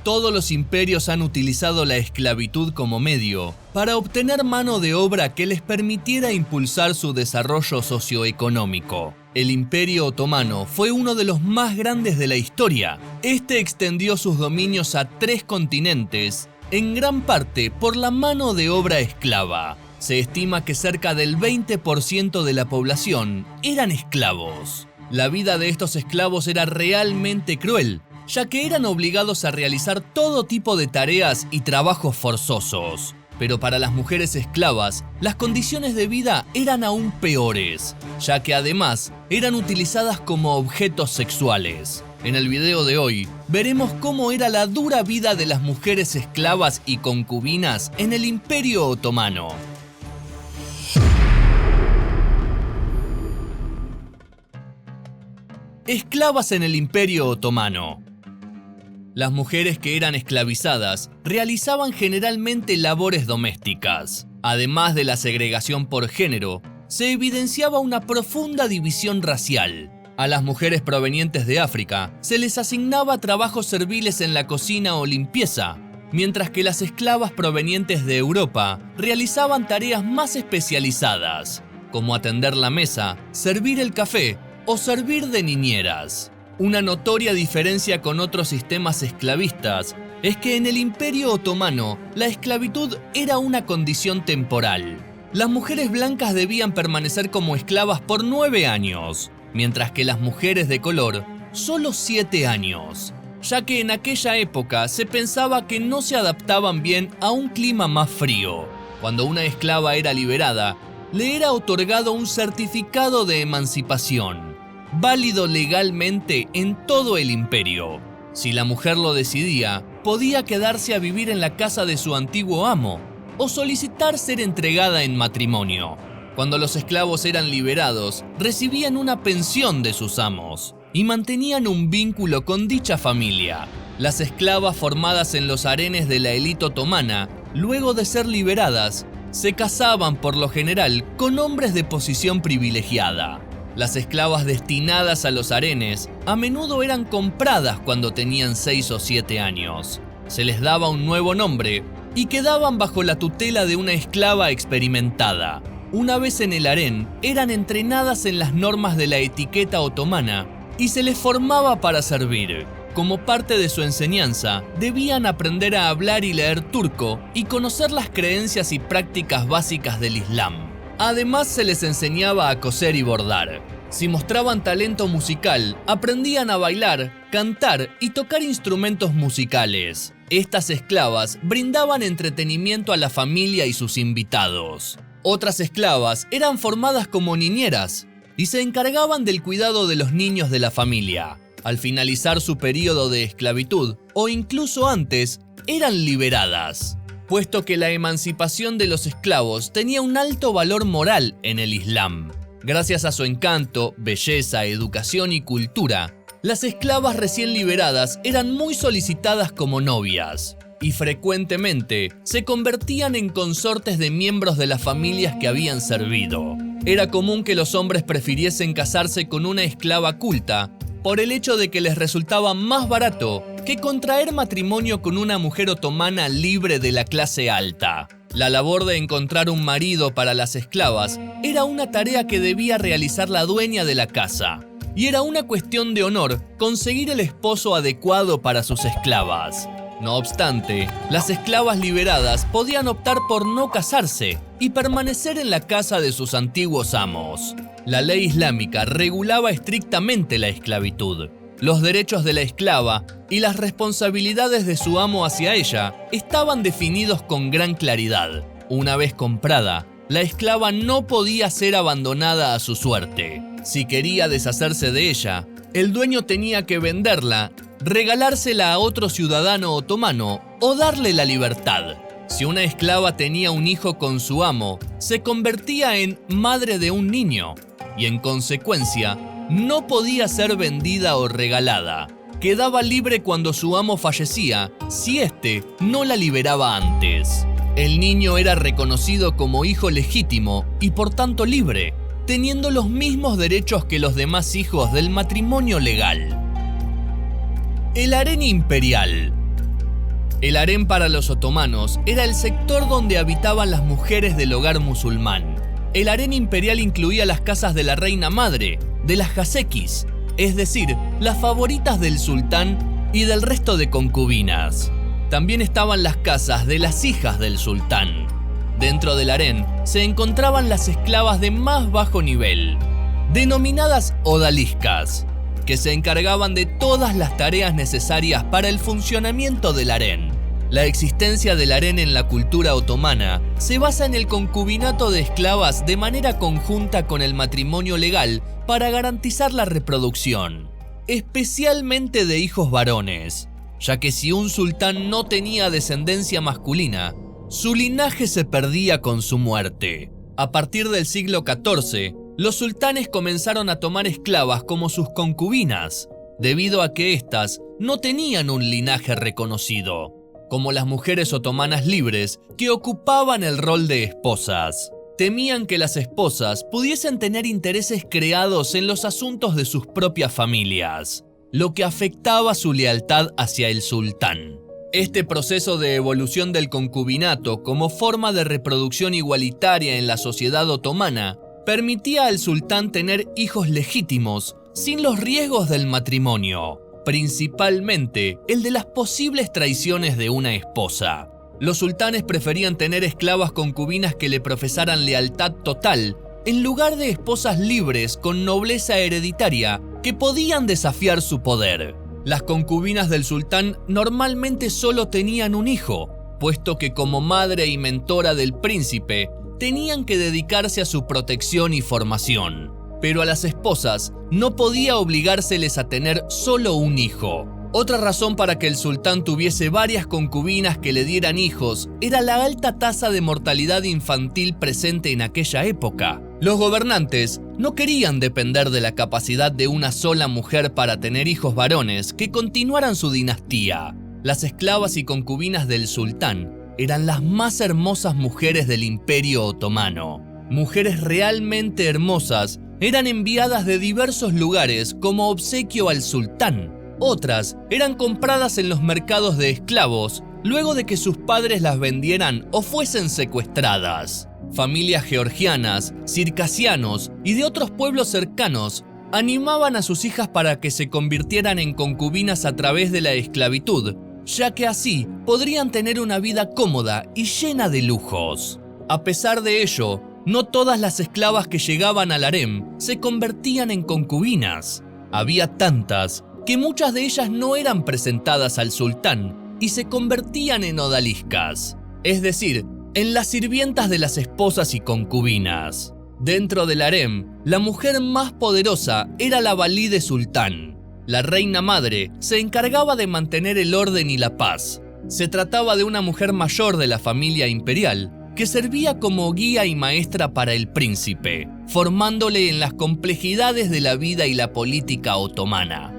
Todos los imperios han utilizado la esclavitud como medio para obtener mano de obra que les permitiera impulsar su desarrollo socioeconómico. El Imperio Otomano fue uno de los más grandes de la historia. Este extendió sus dominios a 3 continentes, en gran parte por la mano de obra esclava. Se estima que cerca del 20% de la población eran esclavos. La vida de estos esclavos era realmente cruel, ya que eran obligados a realizar todo tipo de tareas y trabajos forzosos. Pero para las mujeres esclavas, las condiciones de vida eran aún peores, ya que además eran utilizadas como objetos sexuales. En el video de hoy, veremos cómo era la dura vida de las mujeres esclavas y concubinas en el Imperio Otomano. Esclavas en el Imperio Otomano. Las mujeres que eran esclavizadas realizaban generalmente labores domésticas. Además de la segregación por género, se evidenciaba una profunda división racial. A las mujeres provenientes de África se les asignaba trabajos serviles en la cocina o limpieza, mientras que las esclavas provenientes de Europa realizaban tareas más especializadas, como atender la mesa, servir el café o servir de niñeras. Una notoria diferencia con otros sistemas esclavistas es que en el Imperio Otomano la esclavitud era una condición temporal. Las mujeres blancas debían permanecer como esclavas por 9 años, mientras que las mujeres de color solo 7 años, ya que en aquella época se pensaba que no se adaptaban bien a un clima más frío. Cuando una esclava era liberada, le era otorgado un certificado de emancipación, válido legalmente en todo el imperio. Si la mujer lo decidía, podía quedarse a vivir en la casa de su antiguo amo o solicitar ser entregada en matrimonio. Cuando los esclavos eran liberados, recibían una pensión de sus amos y mantenían un vínculo con dicha familia. Las esclavas formadas en los harenes de la élite otomana, luego de ser liberadas, se casaban por lo general con hombres de posición privilegiada. Las esclavas destinadas a los harenes a menudo eran compradas cuando tenían 6 o 7 años. Se les daba un nuevo nombre y quedaban bajo la tutela de una esclava experimentada. Una vez en el harén, eran entrenadas en las normas de la etiqueta otomana y se les formaba para servir. Como parte de su enseñanza, debían aprender a hablar y leer turco y conocer las creencias y prácticas básicas del Islam. Además, se les enseñaba a coser y bordar. Si mostraban talento musical, aprendían a bailar, cantar y tocar instrumentos musicales. Estas esclavas brindaban entretenimiento a la familia y sus invitados. Otras esclavas eran formadas como niñeras y se encargaban del cuidado de los niños de la familia. Al finalizar su periodo de esclavitud, o incluso antes, eran liberadas, puesto que la emancipación de los esclavos tenía un alto valor moral en el Islam. Gracias a su encanto, belleza, educación y cultura, las esclavas recién liberadas eran muy solicitadas como novias y frecuentemente se convertían en consortes de miembros de las familias que habían servido. Era común que los hombres prefiriesen casarse con una esclava culta por el hecho de que les resultaba más barato que contraer matrimonio con una mujer otomana libre de la clase alta. La labor de encontrar un marido para las esclavas era una tarea que debía realizar la dueña de la casa, y era una cuestión de honor conseguir el esposo adecuado para sus esclavas. No obstante, las esclavas liberadas podían optar por no casarse y permanecer en la casa de sus antiguos amos. La ley islámica regulaba estrictamente la esclavitud. Los derechos de la esclava y las responsabilidades de su amo hacia ella estaban definidos con gran claridad. Una vez comprada, la esclava no podía ser abandonada a su suerte. Si quería deshacerse de ella, el dueño tenía que venderla, regalársela a otro ciudadano otomano o darle la libertad. Si una esclava tenía un hijo con su amo, se convertía en madre de un niño y en consecuencia no podía ser vendida o regalada. Quedaba libre cuando su amo fallecía si éste no la liberaba antes. El niño era reconocido como hijo legítimo y por tanto libre, teniendo los mismos derechos que los demás hijos del matrimonio legal. El harén imperial. El harén para los otomanos era el sector donde habitaban las mujeres del hogar musulmán. El harén imperial incluía las casas de la reina madre, de las jasekis, es decir, las favoritas del sultán y del resto de concubinas. También estaban las casas de las hijas del sultán. Dentro del harén se encontraban las esclavas de más bajo nivel, denominadas odaliscas, que se encargaban de todas las tareas necesarias para el funcionamiento del harén. La existencia del harén en la cultura otomana se basa en el concubinato de esclavas de manera conjunta con el matrimonio legal para garantizar la reproducción, especialmente de hijos varones, ya que si un sultán no tenía descendencia masculina, su linaje se perdía con su muerte. A partir del siglo XIV, los sultanes comenzaron a tomar esclavas como sus concubinas, debido a que éstas no tenían un linaje reconocido, como las mujeres otomanas libres que ocupaban el rol de esposas. Temían que las esposas pudiesen tener intereses creados en los asuntos de sus propias familias, lo que afectaba su lealtad hacia el sultán. Este proceso de evolución del concubinato como forma de reproducción igualitaria en la sociedad otomana permitía al sultán tener hijos legítimos sin los riesgos del matrimonio, principalmente el de las posibles traiciones de una esposa. Los sultanes preferían tener esclavas concubinas que le profesaran lealtad total, en lugar de esposas libres con nobleza hereditaria que podían desafiar su poder. Las concubinas del sultán normalmente solo tenían un hijo, puesto que como madre y mentora del príncipe, tenían que dedicarse a su protección y formación. Pero a las esposas no podía obligárseles a tener solo un hijo. Otra razón para que el sultán tuviese varias concubinas que le dieran hijos era la alta tasa de mortalidad infantil presente en aquella época. Los gobernantes no querían depender de la capacidad de una sola mujer para tener hijos varones que continuaran su dinastía. Las esclavas y concubinas del sultán eran las más hermosas mujeres del Imperio Otomano. Mujeres realmente hermosas eran enviadas de diversos lugares como obsequio al sultán. Otras eran compradas en los mercados de esclavos luego de que sus padres las vendieran o fuesen secuestradas. Familias georgianas, circasianos y de otros pueblos cercanos animaban a sus hijas para que se convirtieran en concubinas a través de la esclavitud, ya que así podrían tener una vida cómoda y llena de lujos. A pesar de ello, no todas las esclavas que llegaban al harem se convertían en concubinas. Había tantas que muchas de ellas no eran presentadas al sultán y se convertían en odaliscas, es decir, en las sirvientas de las esposas y concubinas. Dentro del harem, la mujer más poderosa era la valide sultán. La reina madre se encargaba de mantener el orden y la paz. Se trataba de una mujer mayor de la familia imperial que servía como guía y maestra para el príncipe, formándole en las complejidades de la vida y la política otomana.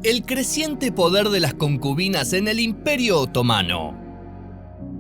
El creciente poder de las concubinas en el Imperio Otomano.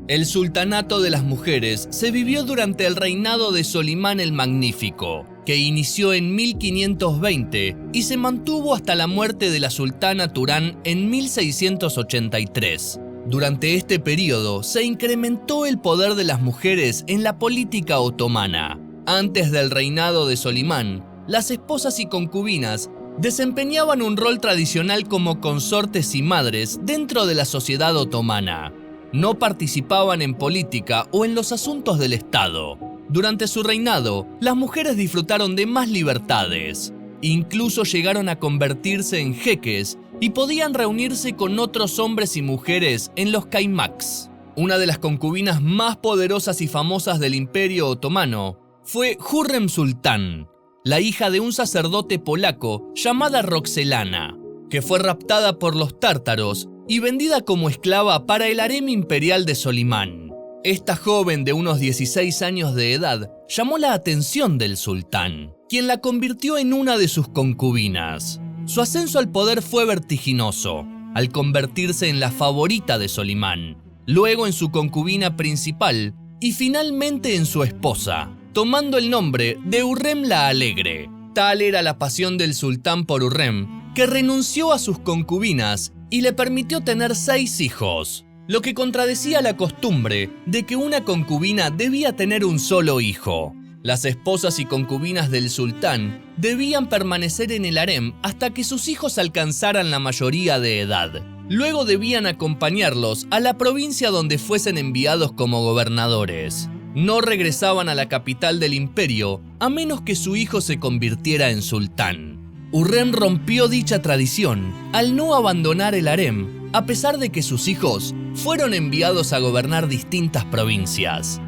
El sultanato de las mujeres se vivió durante el reinado de Solimán el Magnífico, que inició en 1520 y se mantuvo hasta la muerte de la sultana Turán en 1683. Durante este periodo se incrementó el poder de las mujeres en la política otomana. Antes del reinado de Solimán, las esposas y concubinas desempeñaban un rol tradicional como consortes y madres dentro de la sociedad otomana. No participaban en política o en los asuntos del Estado. Durante su reinado, las mujeres disfrutaron de más libertades. Incluso llegaron a convertirse en jeques y podían reunirse con otros hombres y mujeres en los kaimaks. Una de las concubinas más poderosas y famosas del Imperio Otomano fue Hürrem Sultán, la hija de un sacerdote polaco llamada Roxelana, que fue raptada por los tártaros y vendida como esclava para el harem imperial de Solimán. Esta joven de unos 16 años de edad llamó la atención del sultán, quien la convirtió en una de sus concubinas. Su ascenso al poder fue vertiginoso, al convertirse en la favorita de Solimán, luego en su concubina principal y finalmente en su esposa, tomando el nombre de Hürrem la Alegre. Tal era la pasión del sultán por Hürrem, que renunció a sus concubinas y le permitió tener 6 hijos, lo que contradecía la costumbre de que una concubina debía tener un solo hijo. Las esposas y concubinas del sultán debían permanecer en el harem hasta que sus hijos alcanzaran la mayoría de edad. Luego debían acompañarlos a la provincia donde fuesen enviados como gobernadores. No regresaban a la capital del imperio a menos que su hijo se convirtiera en sultán. Hurrem rompió dicha tradición al no abandonar el harem, a pesar de que sus hijos fueron enviados a gobernar distintas provincias.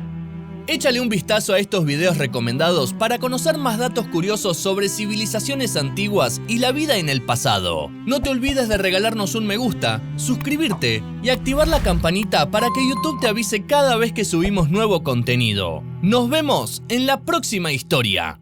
Échale un vistazo a estos videos recomendados para conocer más datos curiosos sobre civilizaciones antiguas y la vida en el pasado. No te olvides de regalarnos un me gusta, suscribirte y activar la campanita para que YouTube te avise cada vez que subimos nuevo contenido. Nos vemos en la próxima historia.